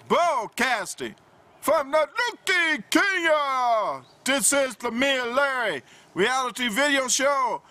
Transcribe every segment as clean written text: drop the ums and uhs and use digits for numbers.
Broadcasting from Nanyuki, Kenya. This is the Me and Larry reality video show.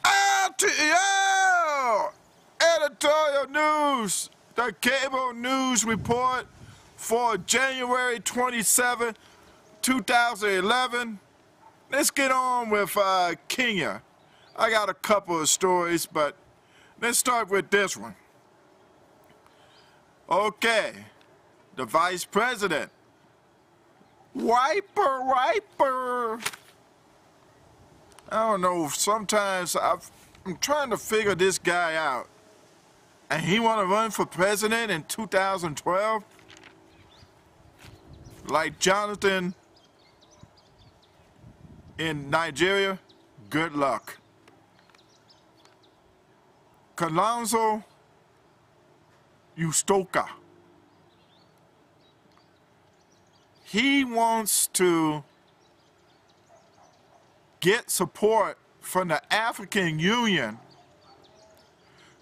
RTL editorial news, the cable news report for January 27, 2011. Let's get on with Kenya. I got a couple of stories, but let's start with this one. Okay, the vice president. Wiper. I don't know, sometimes I'm trying to figure this guy out. And he want to run for president in 2012? Like Jonathan in Nigeria? Good luck. Kalonzo Musyoka. He wants to get support from the African Union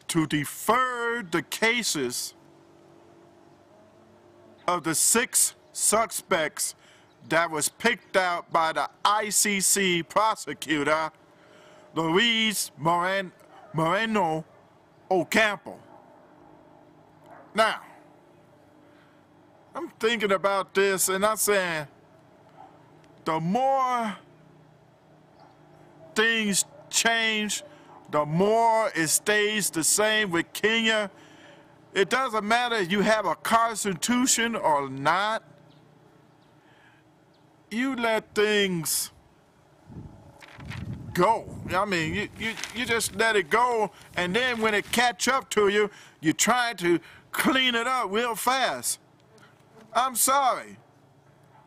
to defer the cases of the 6 suspects that was picked out by the ICC prosecutor, Luis Moreno Ocampo. Now, I'm thinking about this and I'm saying, the more things change, the more it stays the same with Kenya. It doesn't matter if you have a constitution or not. You let things go. I mean, you just let it go, and then when it catch up to you, you try to clean it up real fast. I'm sorry.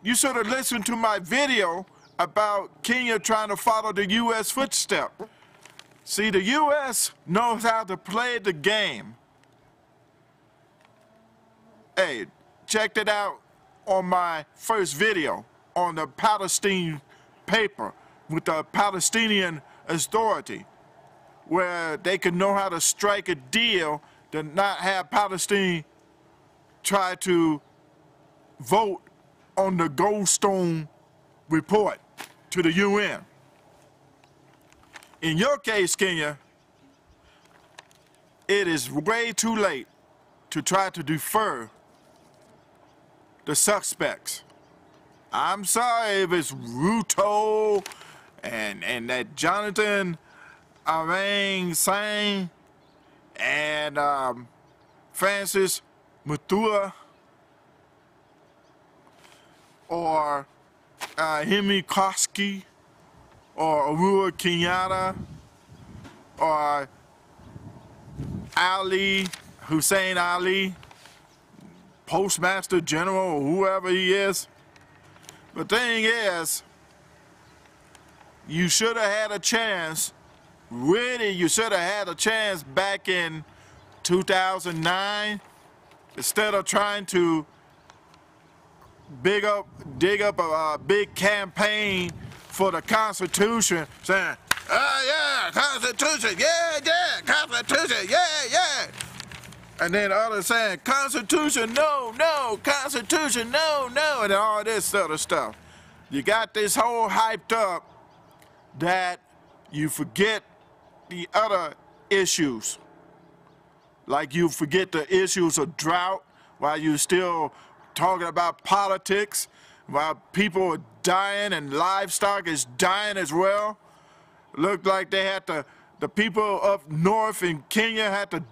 You should have listened to my video about Kenya trying to follow the U.S. footstep. See, the U.S. knows how to play the game. Hey, check it out on my first video on the Palestine paper with the Palestinian Authority, where they can know how to strike a deal to not have Palestine try to vote on the Goldstone report to the UN. In your case, Kenya, it is way too late to try to defer the suspects. I'm sorry if it's Ruto and that Jonathan Arang Sang and Francis Mutua or Hemi Koski or Uhuru Kenyatta or Hussein Ali, Postmaster General or whoever he is. The thing is, you should have had a chance, really you should have had a chance back in 2009, instead of trying to dig up a big campaign for the Constitution, saying, yeah, Constitution, yeah, Constitution, yeah. And then others saying, Constitution, no, Constitution, no, and all this sort of stuff. You got this whole hyped up that you forget the other issues. Like you forget the issues of drought while you're still talking about politics, while people are dying and livestock is dying as well. Looked like they had to, the people up north in Kenya had to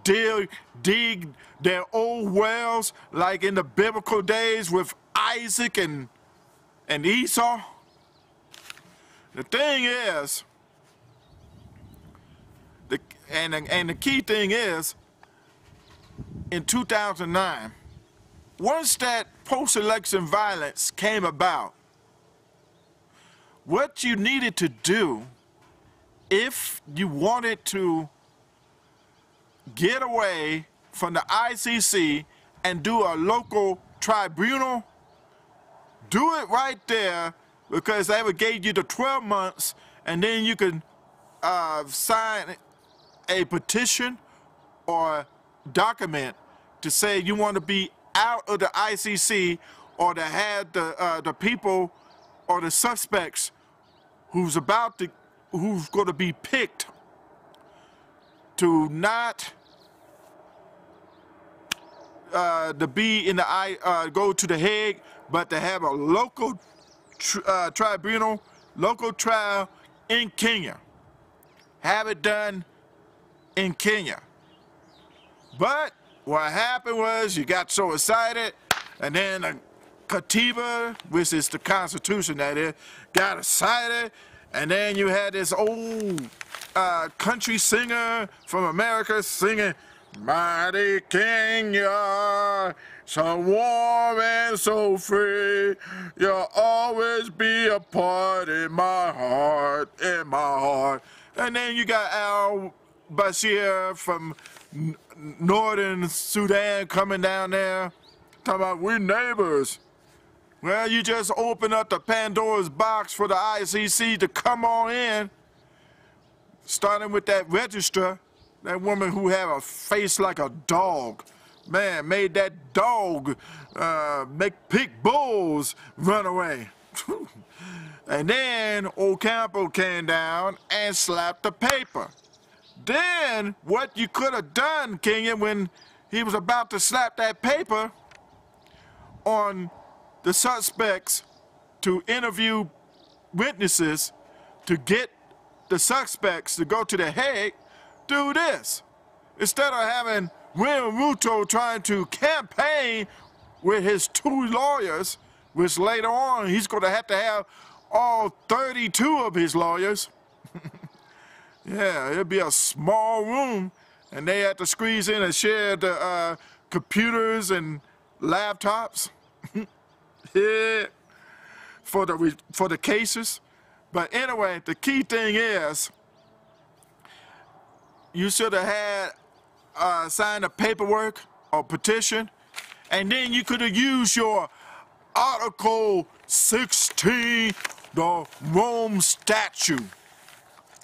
dig their old wells like in the biblical days with Isaac and Esau. The thing is, the key thing is, in 2009, once that post-election violence came about, what you needed to do if you wanted to get away from the ICC and do a local tribunal, do it right there, because they would give you the 12 months, and then you can sign a petition or document to say you want to be out of the ICC, or to have the people or the suspects who's going to be picked to not to be in the go to the Hague, but to have a local tribunal, local trial in Kenya. Have it done in Kenya. But what happened was you got so excited, and then the Katiba, which is the Constitution that is, got excited, and then you had this old country singer from America singing, "Mighty Kenya, so warm and so free, you'll always be a part in my heart, in my heart." And then you got al-Bashir from Northern Sudan coming down there, talking about we're neighbors. Well, you just open up the Pandora's box for the ICC to come on in, starting with that registrar, that woman who had a face like a dog. Man, made that dog make pit bulls run away. And then Ocampo came down and slapped the paper. Then, what you could have done, Kenya, when he was about to slap that paper on the suspects to interview witnesses to get the suspects to go to the Hague, do this. Instead of having William Ruto trying to campaign with his 2 lawyers, which later on he's going to have all 32 of his lawyers. Yeah, it'll be a small room, and they have to squeeze in and share the computers and laptops. Yeah, for the cases. But anyway, the key thing is, you should have had signed a paperwork or petition, and then you could have used your Article 16, the Rome Statute.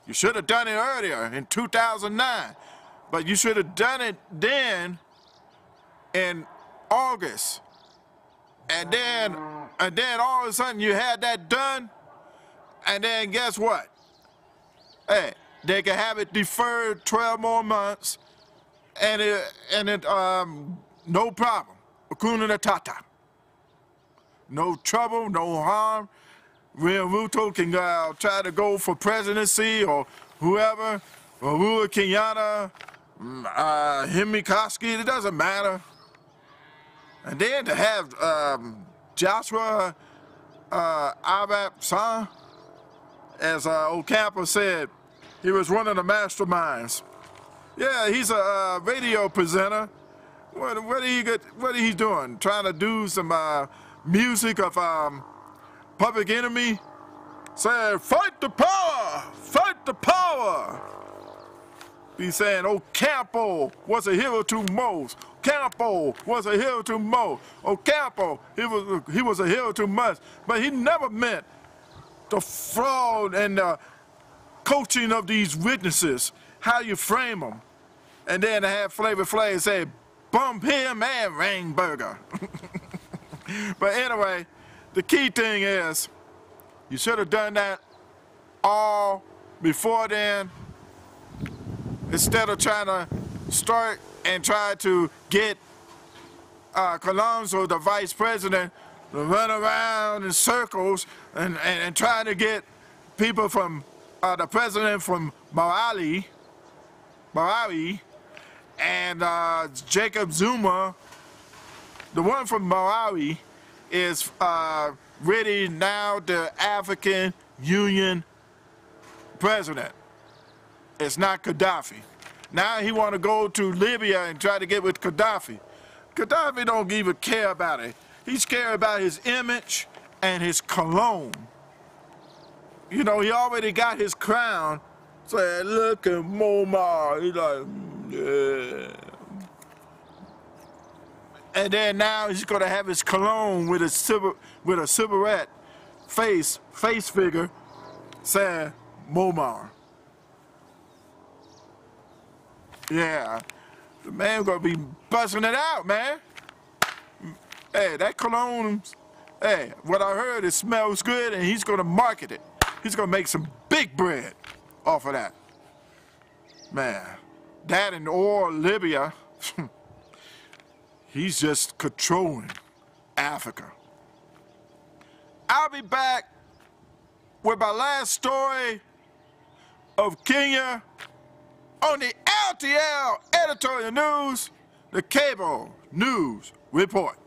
You should have done it earlier in 2009, but you should have done it then in August. And then all of a sudden you had that done, and then guess what? Hey, they can have it deferred 12 more months, and no problem. Hakuna Matata. No trouble, no harm. William Ruto can try to go for presidency, or whoever, or Uhuru Kenyatta, Henry Koski, it doesn't matter. And then to have Joshua Abab-San, as Ocampo said, he was one of the masterminds. Yeah, he's a radio presenter. What he doing? Trying to do some music of Public Enemy? Say, fight the power! Fight the power! He's saying, Ocampo was a hero to most. Ocampo was a hero to most. Ocampo, he was a hero to much. But he never meant the fraud and the coaching of these witnesses, how you frame them. And then to have Flavor Flav say, bump him and Ringberger. But anyway, the key thing is, you should have done that all before then, instead of trying to start and try to get Kalonzo, the vice president, to run around in circles and trying to get people from the president from Malawi, and Jacob Zuma. The one from Malawi is really now the African Union president. It's not Gaddafi. Now he want to go to Libya and try to get with Gaddafi. Gaddafi don't even care about it. He's caring about his image and his cologne. You know, he already got his crown. Say, look at Momar. He's like, yeah. And then now he's going to have his cologne with a cigarette face figure saying Momar. Yeah, the man gonna be busting it out, man. Hey, that cologne, hey, what I heard, it smells good, and he's going to market it. He's going to make some big bread off of that. Man, that and oil Libya, he's just controlling Africa. I'll be back with my last story of Kenya on the LTL editorial news, the Cable News Report.